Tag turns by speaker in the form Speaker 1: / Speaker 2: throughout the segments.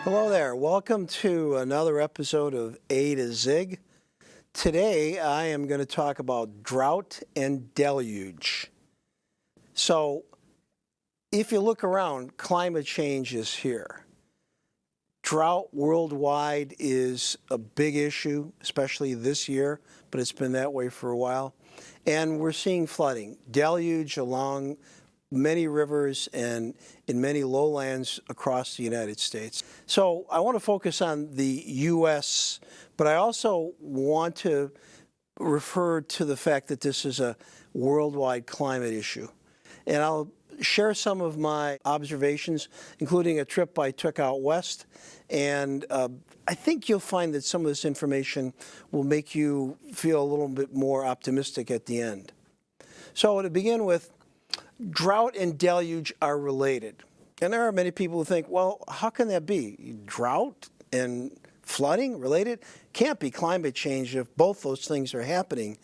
Speaker 1: Hello there. Welcome to another episode of A to Zig. Today I am going to talk about drought and deluge. So if you look around, climate change is here. Drought worldwide is a big issue, especially this year, but it's been that way for a while. And we're seeing flooding, deluge along many rivers and in many lowlands across the United States. So I want to focus on the U.S., but I also want to refer to the fact that this is a worldwide climate issue. And I'll share some of my observations, including a trip I took out west. And I think you'll find that some of this information will make you feel a little bit more optimistic at the end. So to begin with, drought and deluge are related. And there are many people who think, well, how can that be? Drought and flooding related? Can't be climate change if both those things are happening.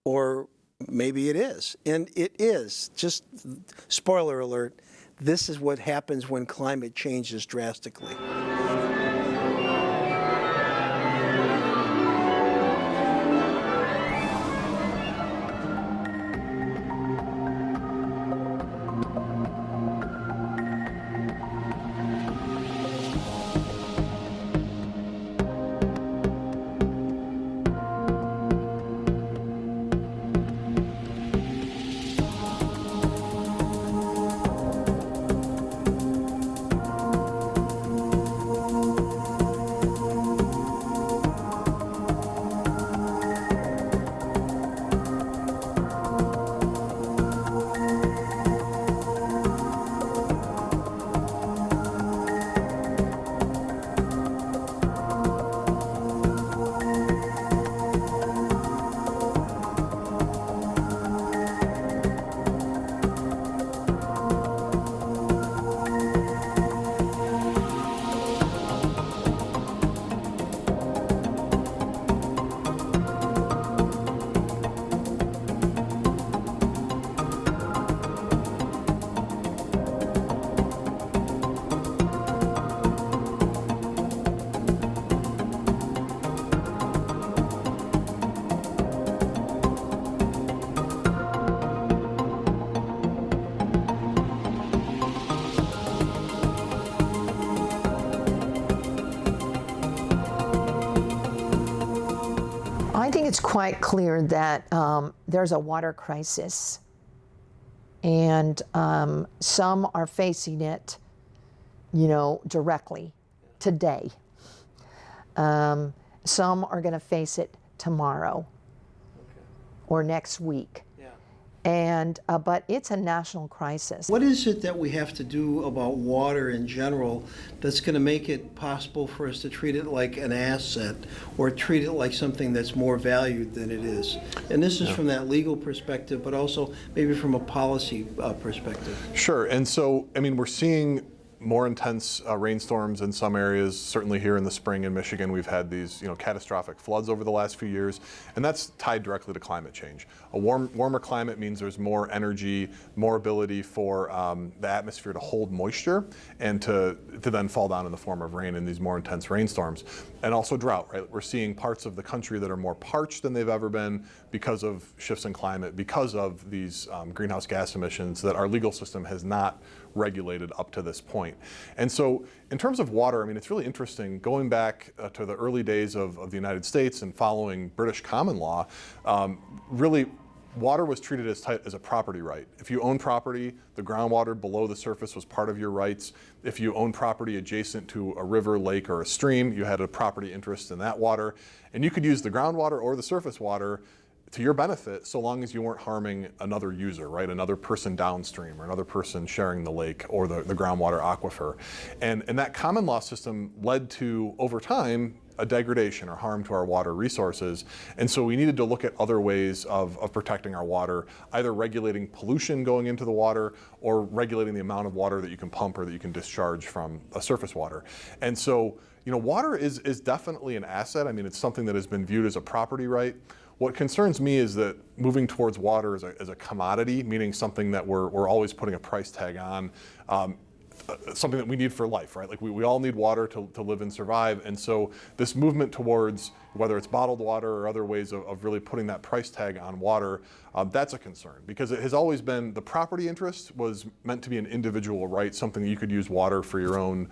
Speaker 1: Or maybe it is. And it is. Just spoiler alert, this is what happens when climate changes drastically.
Speaker 2: I think it's quite clear that there's a water crisis, and some are facing it, directly today. Some are going to face it tomorrow or next week. And but it's a national crisis.
Speaker 1: What is it that we have to do about water in general that's going to make it possible for us to treat it like an asset or treat it like something that's more valued than it is? And this is from that legal perspective, but also maybe from a policy perspective.
Speaker 3: Sure. And so, we're seeing more intense rainstorms in some areas. Certainly here in the spring in Michigan, we've had these catastrophic floods over the last few years, and that's tied directly to climate change. A warmer climate means there's more energy, more ability for the atmosphere to hold moisture and to then fall down in the form of rain in these more intense rainstorms. And also drought, right? We're seeing parts of the country that are more parched than they've ever been because of shifts in climate, because of these greenhouse gas emissions that our legal system has not regulated up to this point. And so in terms of water, it's really interesting, going back to the early days of the United States and following British common law, really water was treated as a property right. If you own property, the groundwater below the surface was part of your rights. If you own property adjacent to a river, lake, or a stream, you had a property interest in that water. And you could use the groundwater or the surface water to your benefit, so long as you weren't harming another user, right? Another person downstream or another person sharing the lake or the groundwater aquifer. And that common law system led to, over time, a degradation or harm to our water resources. And so we needed to look at other ways of protecting our water, either regulating pollution going into the water or regulating the amount of water that you can pump or that you can discharge from a surface water. And so, water is definitely an asset. It's something that has been viewed as a property right. What concerns me is that moving towards water as a commodity, meaning something that we're always putting a price tag on, something that we need for life, right? Like we all need water to live and survive. And so this movement towards whether it's bottled water or other ways of really putting that price tag on water, that's a concern, because it has always been the property interest was meant to be an individual right, something that you could use water for your own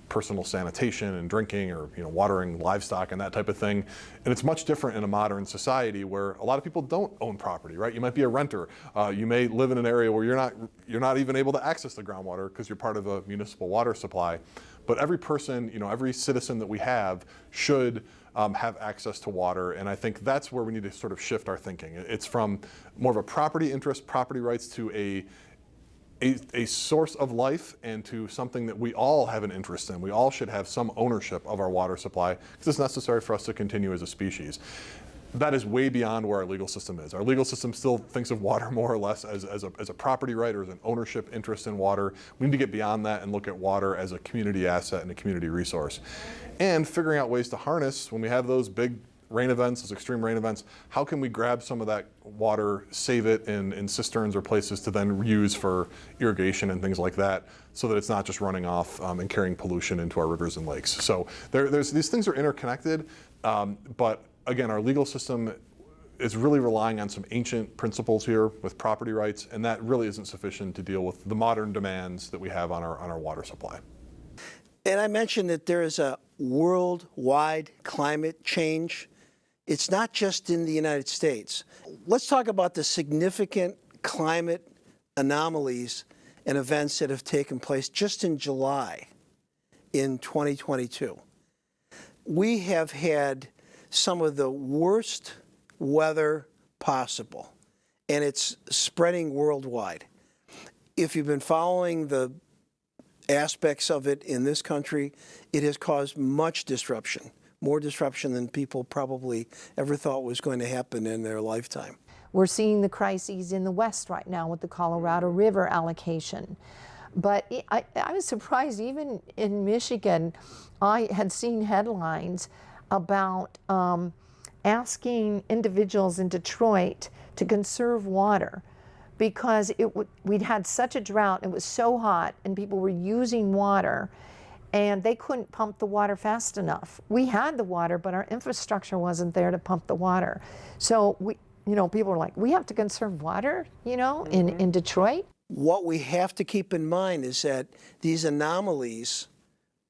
Speaker 3: personal sanitation and drinking, or watering livestock and that type of thing. And it's much different in a modern society where a lot of people don't own property, right? You might be a renter. You may live in an area where you're not even able to access the groundwater because you're part of a municipal water supply. But every person, every citizen that we have should have access to water. And I think that's where we need to sort of shift our thinking. It's from more of a property interest, property rights, to a source of life, and to something that we all have an interest in. We all should have some ownership of our water supply because it's necessary for us to continue as a species. That is way beyond where our legal system is. Our legal system still thinks of water more or less as a property right, or as an ownership interest in water. We need to get beyond that and look at water as a community asset and a community resource. And figuring out ways to harness, when we have those big rain events, those extreme rain events, how can we grab some of that water, save it in cisterns or places to then use for irrigation and things like that, so that it's not just running off and carrying pollution into our rivers and lakes. So there's these things are interconnected, but again, our legal system is really relying on some ancient principles here with property rights, and that really isn't sufficient to deal with the modern demands that we have on our water supply.
Speaker 1: And I mentioned that there is a worldwide climate change. It's not just in the United States. Let's talk about the significant climate anomalies and events that have taken place just in July in 2022. We have had some of the worst weather possible, and it's spreading worldwide. If you've been following the aspects of it in this country, it has caused much disruption. More disruption than people probably ever thought was going to happen in their lifetime.
Speaker 2: We're seeing the crises in the West right now with the Colorado River allocation. But I was surprised, even in Michigan, I had seen headlines about asking individuals in Detroit to conserve water because we'd had such a drought, it was so hot, and people were using water, and they couldn't pump the water fast enough. We had the water, but our infrastructure wasn't there to pump the water. So people were like, we have to conserve water, in Detroit.
Speaker 1: What we have to keep in mind is that these anomalies,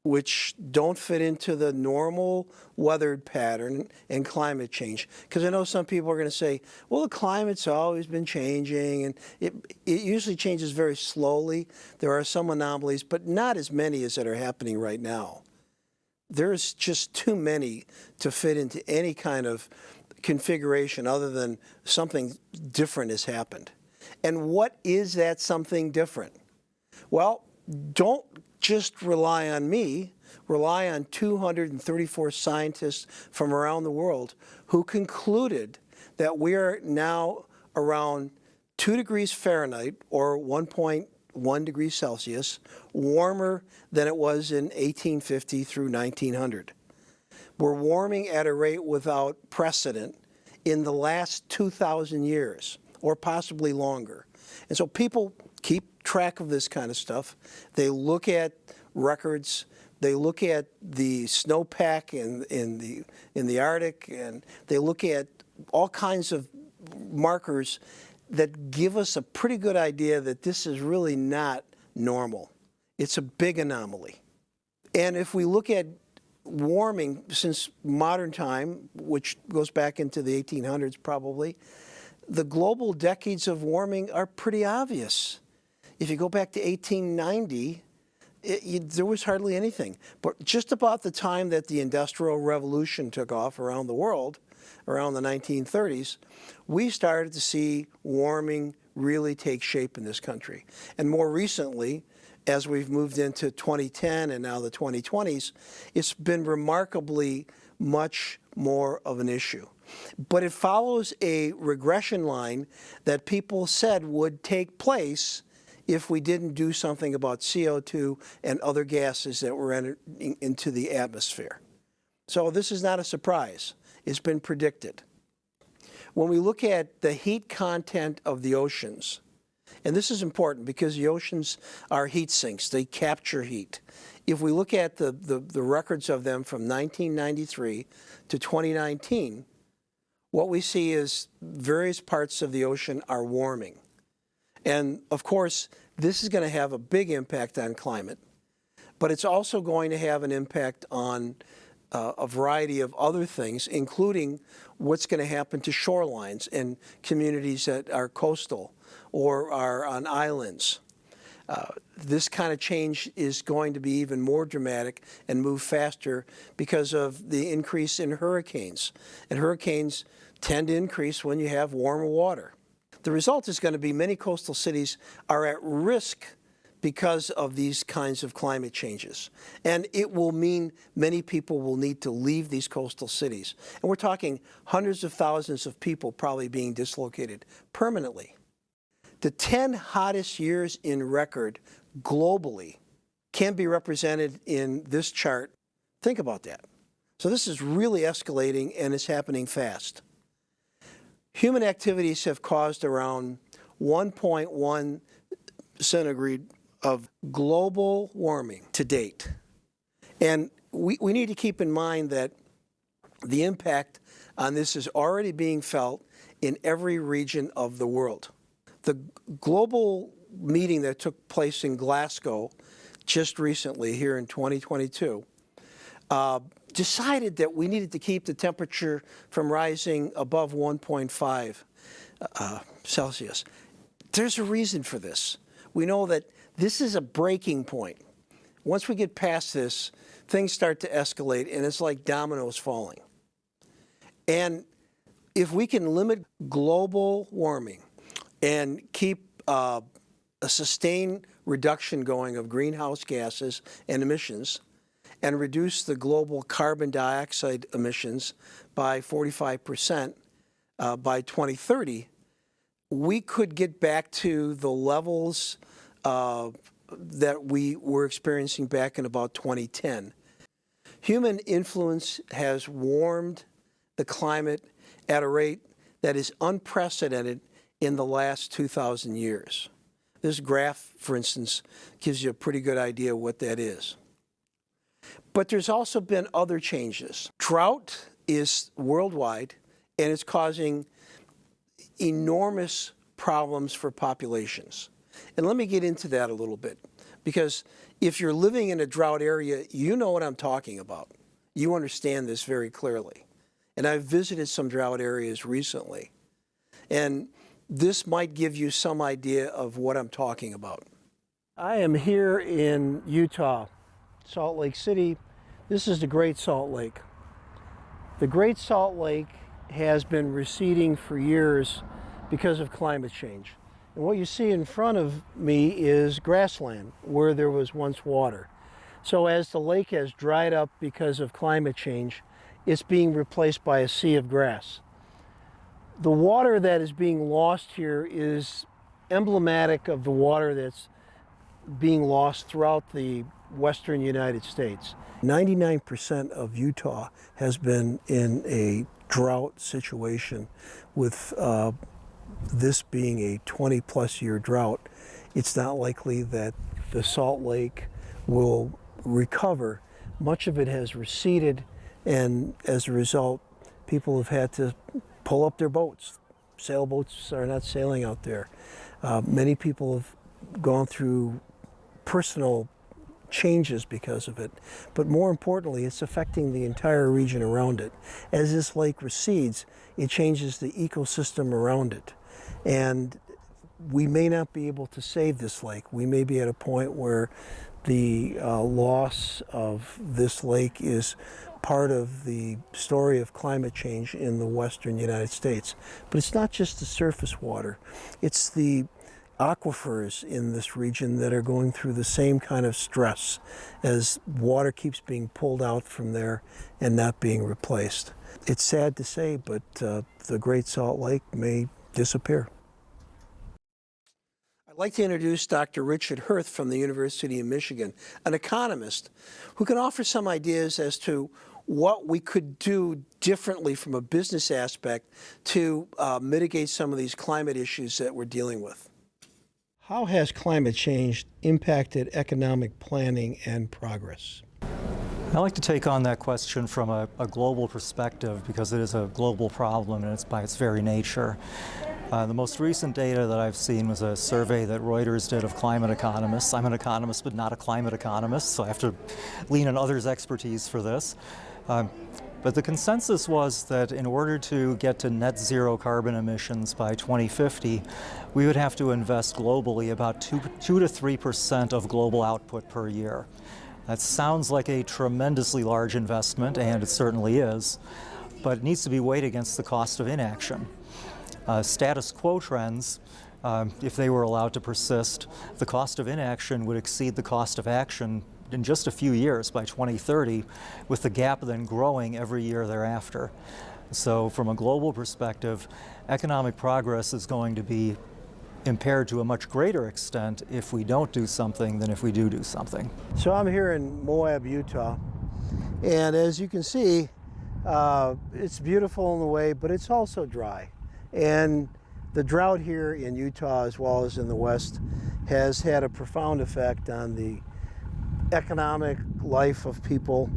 Speaker 1: which don't fit into the normal weathered pattern and climate change, because I know some people are going to say, well, the climate's always been changing, and it usually changes very slowly. There are some anomalies, but not as many as that are happening right now. There's just too many to fit into any kind of configuration other than something different has happened. And what is that something different? Well, don't just rely on me, rely on 234 scientists from around the world who concluded that we are now around 2 degrees Fahrenheit, or 1.1 degrees Celsius, warmer than it was in 1850 through 1900. We're warming at a rate without precedent in the last 2,000 years, or possibly longer. And so people keep track of this kind of stuff. They look at records, they look at the snowpack in the Arctic, and they look at all kinds of markers that give us a pretty good idea that this is really not normal. It's a big anomaly. And if we look at warming since modern time, which goes back into the 1800s probably, the global decades of warming are pretty obvious. If you go back to 1890, there was hardly anything. But just about the time that the Industrial Revolution took off around the world, around the 1930s, we started to see warming really take shape in this country. And more recently, as we've moved into 2010 and now the 2020s, it's been remarkably much more of an issue. But it follows a regression line that people said would take place if we didn't do something about CO2 and other gases that were entering into the atmosphere. So this is not a surprise. It's been predicted. When we look at the heat content of the oceans, And this is important because the oceans are heat sinks. They capture heat. If we look at the records of them from 1993 to 2019, what we see is various parts of the ocean are warming. And of course, this is going to have a big impact on climate, but it's also going to have an impact on a variety of other things, including what's going to happen to shorelines and communities that are coastal or are on islands. This kind of change is going to be even more dramatic and move faster because of the increase in hurricanes. And hurricanes tend to increase when you have warmer water. The result is going to be many coastal cities are at risk because of these kinds of climate changes. And it will mean many people will need to leave these coastal cities. And we're talking hundreds of thousands of people probably being dislocated permanently. The 10 hottest years in record globally can be represented in this chart. Think about that. So this is really escalating and it's happening fast. Human activities have caused around 1.1 centigrade of global warming to date. And we need to keep in mind that the impact on this is already being felt in every region of the world. The global meeting that took place in Glasgow just recently here in 2022 decided that we needed to keep the temperature from rising above 1.5 Celsius. There's a reason for this. We know that this is a breaking point. Once we get past this, things start to escalate and it's like dominoes falling. And if we can limit global warming and keep a sustained reduction going of greenhouse gases and emissions and reduce the global carbon dioxide emissions by 45% by 2030, we could get back to the levels that we were experiencing back in about 2010. Human influence has warmed the climate at a rate that is unprecedented in the last 2,000 years. This graph, for instance, gives you a pretty good idea what that is. But there's also been other changes. Drought is worldwide, and it's causing enormous problems for populations. And let me get into that a little bit, because if you're living in a drought area, you know what I'm talking about. You understand this very clearly. And I've visited some drought areas recently. And this might give you some idea of what I'm talking about. I am here in Utah, Salt Lake City. This is the Great Salt Lake. The Great Salt Lake has been receding for years because of climate change. And what you see in front of me is grassland where there was once water. So as the lake has dried up because of climate change, it's being replaced by a sea of grass. The water that is being lost here is emblematic of the water that's being lost throughout the western United States. 99% of Utah has been in a drought situation, with this being a 20-plus year drought. It's not likely that the Salt Lake will recover. Much of it has receded, and as a result, people have had to pull up their boats. Sailboats are not sailing out there. Many people have gone through personal changes because of it, but more importantly, it's affecting the entire region around it. As this lake recedes, it changes the ecosystem around it, and we may not be able to save this lake. We may be at a point where the loss of this lake is part of the story of climate change in the western United States. But it's not just the surface water, it's the aquifers in this region that are going through the same kind of stress as water keeps being pulled out from there and not being replaced. It's sad to say, but the Great Salt Lake may disappear. I'd like to introduce Dr. Richard Hirth from the University of Michigan, an economist who can offer some ideas as to what we could do differently from a business aspect to mitigate some of these climate issues that we're dealing with. How has climate change impacted economic planning and progress?
Speaker 4: I like to take on that question from a global perspective because it is a global problem and it's by its very nature. The most recent data that I've seen was a survey that Reuters did of climate economists. I'm an economist but not a climate economist, so I have to lean on others' expertise for this. But the consensus was that in order to get to net zero carbon emissions by 2050, we would have to invest globally about 2 to 3% of global output per year. That sounds like a tremendously large investment, and it certainly is, but it needs to be weighed against the cost of inaction. Status quo trends, if they were allowed to persist, the cost of inaction would exceed the cost of action in just a few years by 2030, with the gap then growing every year thereafter. So from a global perspective, economic progress is going to be impaired to a much greater extent if we don't do something than if we do something.
Speaker 1: So I'm here in Moab, Utah, and as you can see, it's beautiful in a way, but it's also dry. And the drought here in Utah, as well as in the West, has had a profound effect on the economic life of people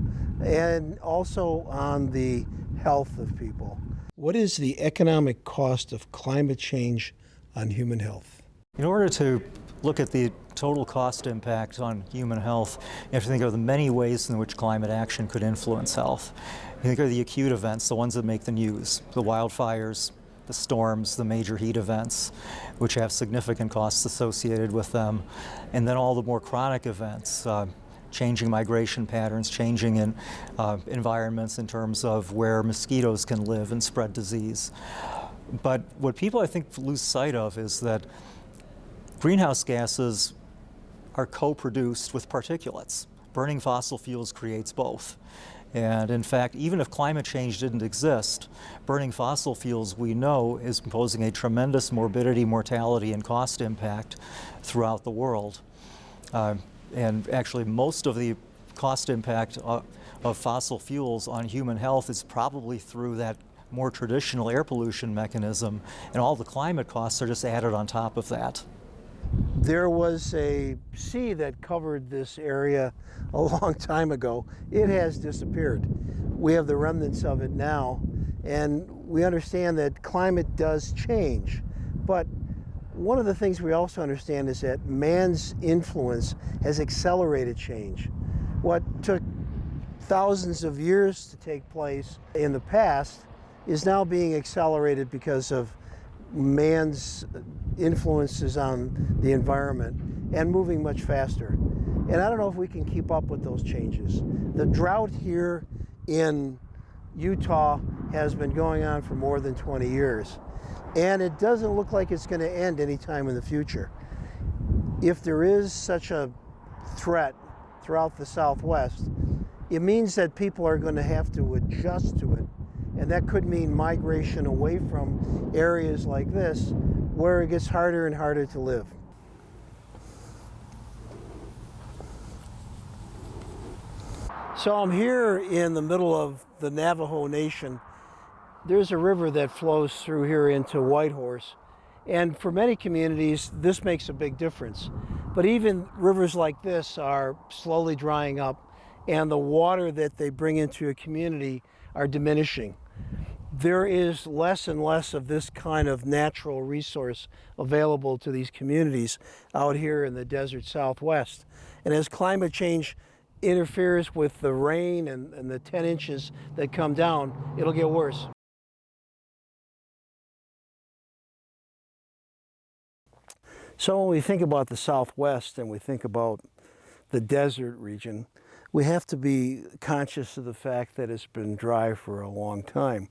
Speaker 1: and also on the health of people. What is the economic cost of climate change on human health?
Speaker 4: In order to look at the total cost impact on human health, you have to think of the many ways in which climate action could influence health. You think of the acute events, the ones that make the news, the wildfires, the storms, the major heat events, which have significant costs associated with them, and then all the more chronic events, changing migration patterns, changing in environments in terms of where mosquitoes can live and spread disease. But what people, I think, lose sight of is that greenhouse gases are co-produced with particulates. Burning fossil fuels creates both. And in fact, even if climate change didn't exist, burning fossil fuels, we know, is posing a tremendous morbidity, mortality, and cost impact throughout the world. And actually, most of the cost impact of fossil fuels on human health is probably through that more traditional air pollution mechanism, and all the climate costs are just added on top of that.
Speaker 1: There was a sea that covered this area a long time ago. It has disappeared. We have the remnants of it now, and we understand that climate does change. But one of the things we also understand is that man's influence has accelerated change. What took thousands of years to take place in the past is now being accelerated because of man's influences on the environment and moving much faster. And I don't know if we can keep up with those changes. The drought here in Utah has been going on for more than 20 years. And it doesn't look like it's going to end anytime in the future. If there is such a threat throughout the Southwest, it means that people are going to have to adjust to it. And that could mean migration away from areas like this, where it gets harder and harder to live. So I'm here in the middle of the Navajo Nation. There's a river that flows through here into Whitehorse. And for many communities, this makes a big difference. But even rivers like this are slowly drying up, and the water that they bring into a community are diminishing. There is less and less of this kind of natural resource available to these communities out here in the desert Southwest. And as climate change interferes with the rain and the 10 inches that come down, it'll get worse. So when we think about the Southwest and we think about the desert region, we have to be conscious of the fact that it's been dry for a long time.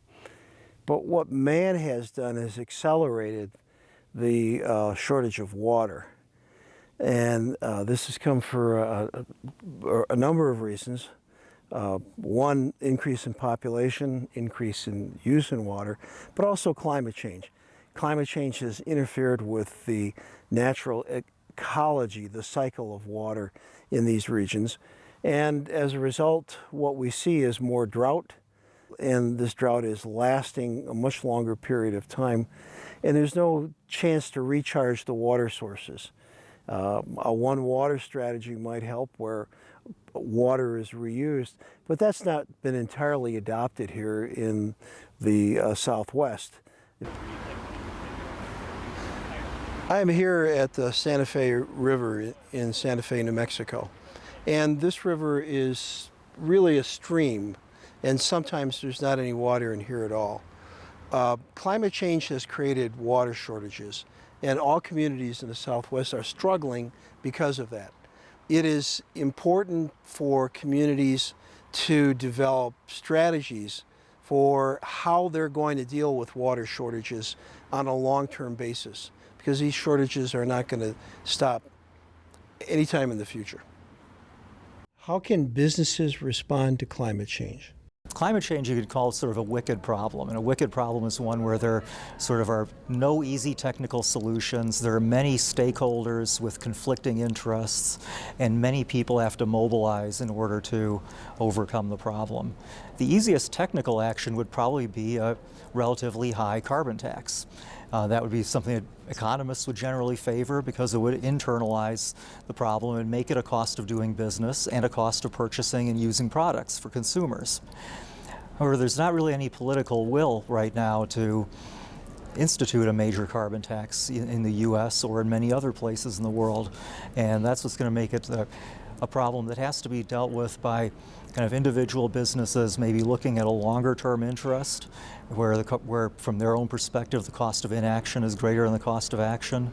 Speaker 1: But what man has done is accelerated the shortage of water. And this has come for a number of reasons. One, increase in population, increase in use in water, but also climate change. Climate change has interfered with the natural ecology, the cycle of water in these regions. And as a result, what we see is more drought, and this drought is lasting a much longer period of time, and there's no chance to recharge the water sources. A one water strategy might help where water is reused, but that's not been entirely adopted here in the Southwest. I'm here at the Santa Fe River in Santa Fe, New Mexico. And this river is really a stream, and sometimes there's not any water in here at all. Climate change has created water shortages, and all communities in the Southwest are struggling because of that. It is important for communities to develop strategies for how they're going to deal with water shortages on a long-term basis, because these shortages are not going to stop anytime in the future. How can businesses respond to climate change?
Speaker 4: Climate change you could call sort of a wicked problem, and a wicked problem is one where there sort of are no easy technical solutions. There are many stakeholders with conflicting interests, and many people have to mobilize in order to overcome the problem. The easiest technical action would probably be a relatively high carbon tax. That would be something that economists would generally favor because it would internalize the problem and make it a cost of doing business and a cost of purchasing and using products for consumers. However, there's not really any political will right now to institute a major carbon tax in the U.S. or in many other places in the world, and that's what's going to make it a problem that has to be dealt with by kind of individual businesses maybe looking at a longer-term interest where from their own perspective the cost of inaction is greater than the cost of action,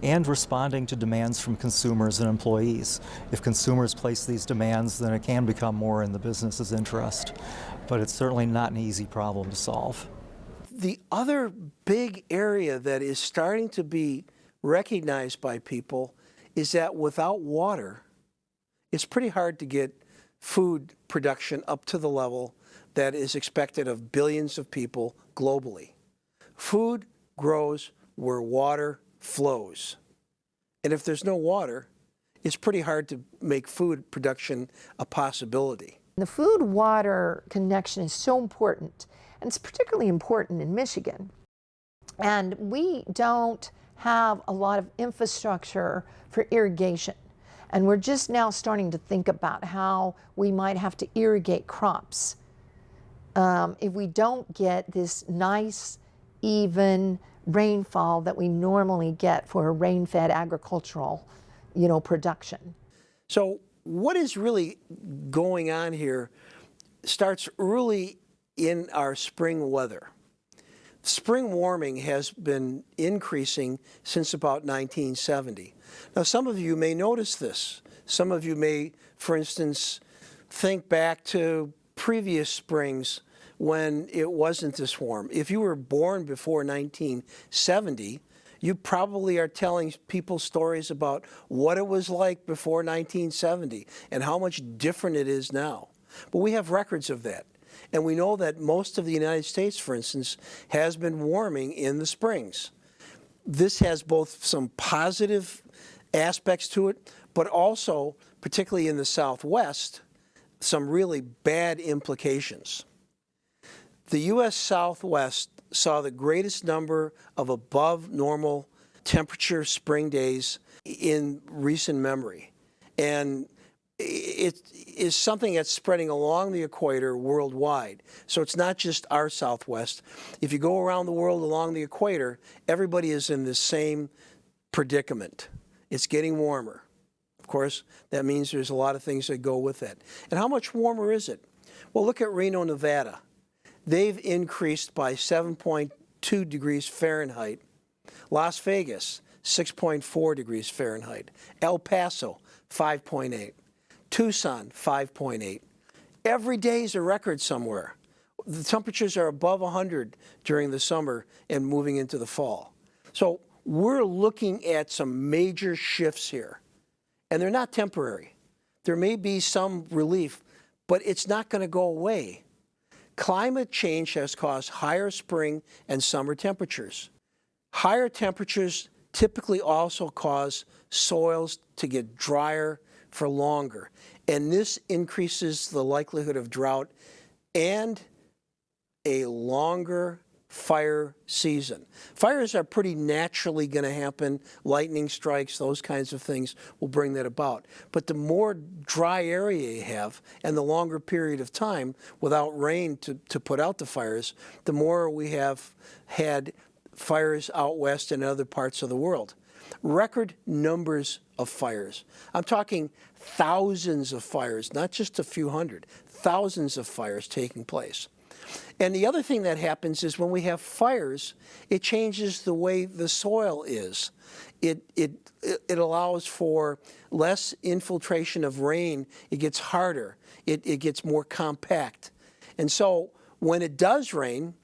Speaker 4: and responding to demands from consumers and employees. If consumers place these demands, then it can become more in the business's interest, but it's certainly not an easy problem to solve.
Speaker 1: The other big area that is starting to be recognized by people is that without water, it's pretty hard to get food production up to the level that is expected of billions of people globally. Food grows where water flows. And if there's no water, it's pretty hard to make food production a possibility.
Speaker 2: The food-water connection is so important, and it's particularly important in Michigan. And we don't have a lot of infrastructure for irrigation. And we're just now starting to think about how we might have to irrigate crops if we don't get this nice, even rainfall that we normally get for a rain-fed agricultural, production.
Speaker 1: So what is really going on here starts early in our spring weather. Spring warming has been increasing since about 1970. Now, some of you may notice this. Some of you may, for instance, think back to previous springs when it wasn't this warm. If you were born before 1970, you probably are telling people stories about what it was like before 1970 and how much different it is now. But we have records of that. And we know that most of the United States, for instance, has been warming in the springs. This has both some positive aspects to it, but also, particularly in the Southwest, some really bad implications. The U.S. Southwest saw the greatest number of above normal temperature spring days in recent memory. And it is something that's spreading along the equator worldwide. So it's not just our Southwest. If you go around the world along the equator, everybody is in the same predicament. It's getting warmer. Of course, that means there's a lot of things that go with it. And how much warmer is it? Well, look at Reno, Nevada. They've increased by 7.2 degrees Fahrenheit. Las Vegas, 6.4 degrees Fahrenheit. El Paso, 5.8. Tucson, 5.8. Every day is a record somewhere. The temperatures are above 100 during the summer and moving into the fall. So we're looking at some major shifts here. And they're not temporary. There may be some relief, but it's not going to go away. Climate change has caused higher spring and summer temperatures. Higher temperatures typically also cause soils to get drier for longer. And this increases the likelihood of drought and a longer fire season. Fires are pretty naturally going to happen. Lightning strikes, those kinds of things will bring that about. But the more dry area you have and the longer period of time without rain to put out the fires, the more we have had fires out west and other parts of the world. Record numbers of fires. I'm talking thousands of fires, not just a few hundred, thousands of fires taking place. And the other thing that happens is when we have fires, it changes the way the soil is. It allows for less infiltration of rain. It gets harder. It gets more compact. And so when it does rain,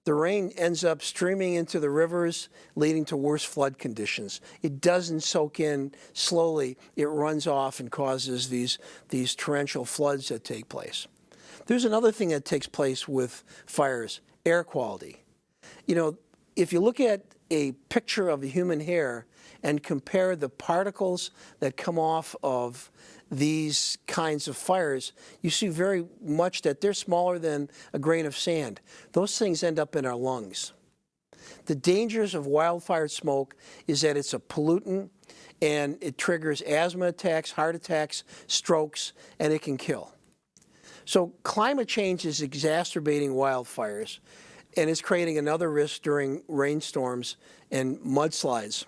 Speaker 1: the rain ends up streaming into the rivers, leading to worse flood conditions. It doesn't soak in slowly. It runs off and causes these torrential floods that take place. There's another thing that takes place with fires, air quality. You know, if you look at a picture of a human hair and compare the particles that come off of these kinds of fires, you see very much that they're smaller than a grain of sand. Those things end up in our lungs. The dangers of wildfire smoke is that it's a pollutant and it triggers asthma attacks, heart attacks, strokes, and it can kill. So climate change is exacerbating wildfires, and it's creating another risk during rainstorms and mudslides.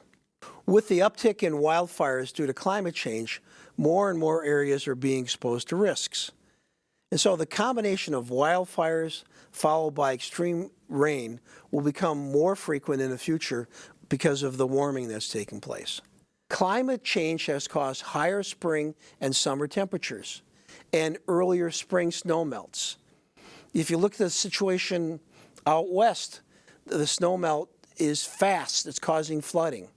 Speaker 1: With the uptick in wildfires due to climate change, more and more areas are being exposed to risks. And so the combination of wildfires followed by extreme rain will become more frequent in the future because of the warming that's taking place. Climate change has caused higher spring and summer temperatures and earlier spring snowmelts. If you look at the situation out west, the snowmelt is fast. It's causing flooding.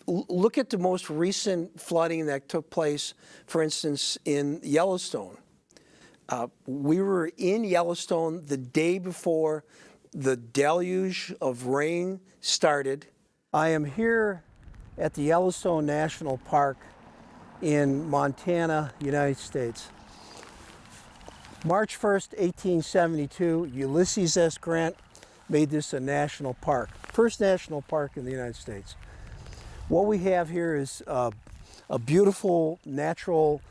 Speaker 1: Look at the most recent flooding that took place, for instance, in Yellowstone. We were in Yellowstone the day before the deluge of rain started. I am here at the Yellowstone National Park in Montana, United States. March 1st, 1872, Ulysses S. Grant made this a national park. First national park in the United States. What we have here is a beautiful, natural,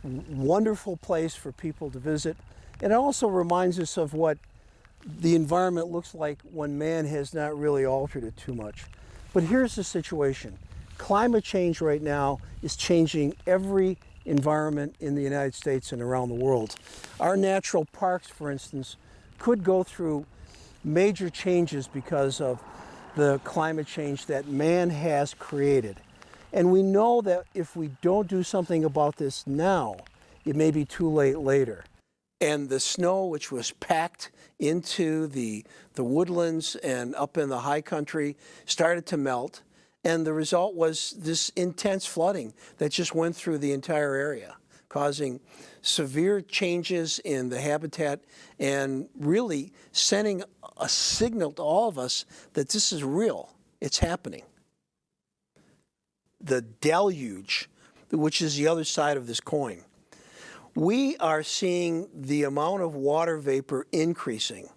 Speaker 1: wonderful place for people to visit. And it also reminds us of what the environment looks like when man has not really altered it too much. But here's the situation. Climate change right now is changing every environment in the United States and around the world. Our natural parks, for instance, could go through major changes because of the climate change that man has created. And we know that if we don't do something about this now, it may be too late later. And the snow, which was packed into the woodlands and up in the high country, started to melt. And the result was this intense flooding that just went through the entire area, causing severe changes in the habitat and really sending a signal to all of us that this is real. It's happening. The deluge, which is the other side of this coin. We are seeing the amount of water vapor increasing.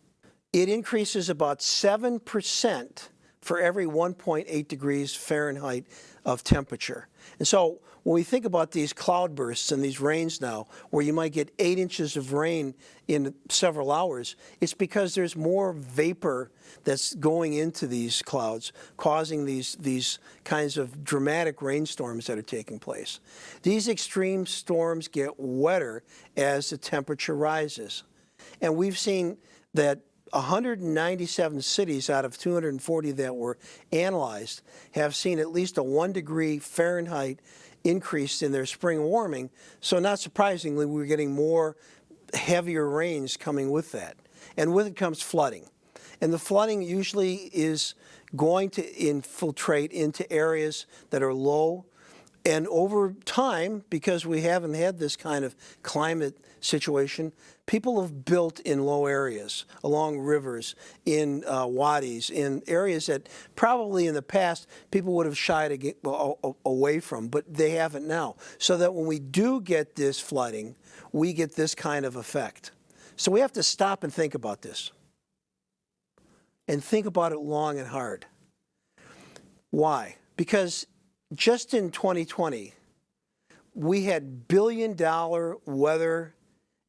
Speaker 1: It increases about 7% for every 1.8 degrees Fahrenheit of temperature. And so when we think about these cloudbursts and these rains now, where you might get 8 inches of rain in several hours, it's because there's more vapor that's going into these clouds, causing these kinds of dramatic rainstorms that are taking place. These extreme storms get wetter as the temperature rises. And we've seen that 197 cities out of 240 that were analyzed have seen at least a 1 degree Fahrenheit increase in their spring warming. So not surprisingly, we're getting more heavier rains coming with that. And with it comes flooding. And the flooding usually is going to infiltrate into areas that are low. And over time, because we haven't had this kind of climate situation, people have built in low areas, along rivers, in wadis, in areas that probably in the past people would have shied away from, but they haven't now. So that when we do get this flooding, we get this kind of effect. So we have to stop and think about this. and think about it long and hard. Why? Because just in 2020, we had billion-dollar weather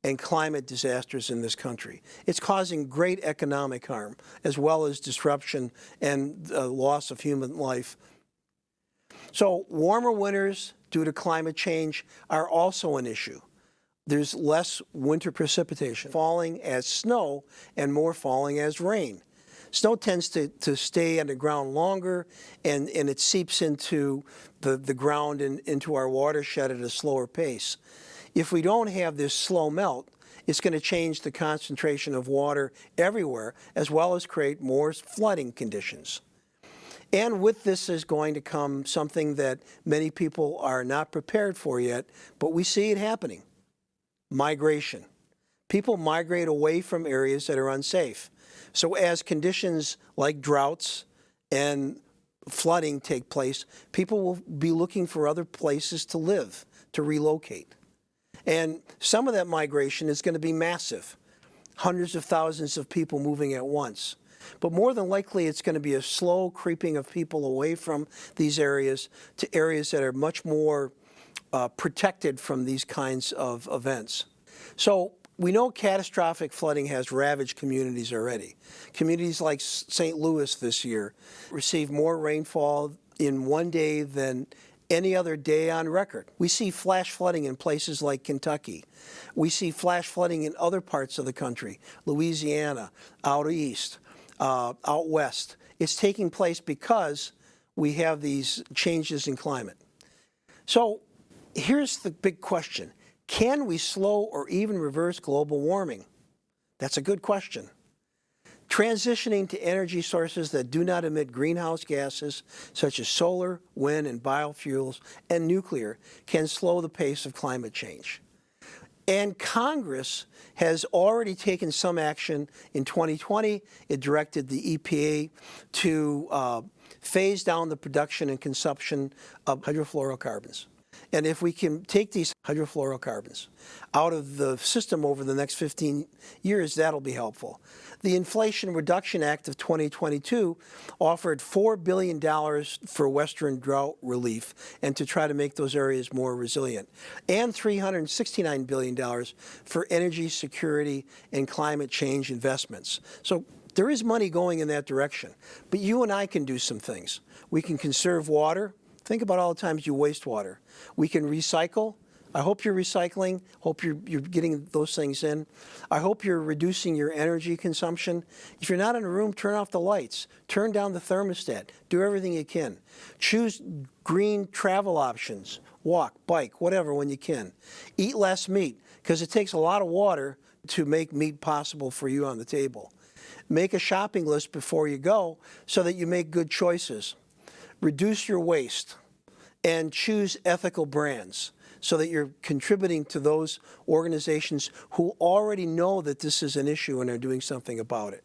Speaker 1: and climate disasters in this country. It's causing great economic harm, as well as disruption and loss of human life. So warmer winters due to climate change are also an issue. There's less winter precipitation, falling as snow and more falling as rain. Snow tends to stay underground longer, and it seeps into the ground and into our watershed at a slower pace. If we don't have this slow melt, it's going to change the concentration of water everywhere, as well as create more flooding conditions. And with this is going to come something that many people are not prepared for yet, but we see it happening: migration. People migrate away from areas that are unsafe. So as conditions like droughts and flooding take place, people will be looking for other places to live, to relocate. And some of that migration is going to be massive, hundreds of thousands of people moving at once. But more than likely, it's going to be a slow creeping of people away from these areas to areas that are much more protected from these kinds of events. So we know catastrophic flooding has ravaged communities already. Communities like St. Louis this year received more rainfall in one day than any other day on record. We see flash flooding in places like Kentucky. We see flash flooding in other parts of the country, Louisiana, out east, out west. It's taking place because we have these changes in climate. So here's the big question. Can we slow or even reverse global warming? That's a good question. Transitioning to energy sources that do not emit greenhouse gases, such as solar, wind, and biofuels, and nuclear, can slow the pace of climate change. And Congress has already taken some action. In 2020, it directed the EPA to phase down the production and consumption of hydrofluorocarbons. And if we can take these hydrofluorocarbons out of the system over the next 15 years, that'll be helpful. The Inflation Reduction Act of 2022 offered $4 billion for Western drought relief and to try to make those areas more resilient, and $369 billion for energy security and climate change investments. So there is money going in that direction. But you and I can do some things. We can conserve water. Think about all the times you waste water. We can recycle. I hope you're recycling. Hope you're getting those things in. I hope you're reducing your energy consumption. If you're not in a room, turn off the lights. Turn down the thermostat. Do everything you can. Choose green travel options. Walk, bike, whatever when you can. Eat less meat, because it takes a lot of water to make meat possible for you on the table. Make a shopping list before you go so that you make good choices. Reduce your waste and choose ethical brands so that you're contributing to those organizations who already know that this is an issue and are doing something about it.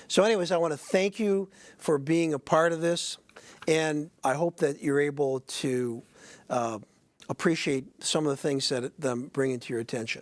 Speaker 1: So anyways, I want to thank you for being a part of this, and I hope that you're able to appreciate some of the things that I'm bringing to your attention.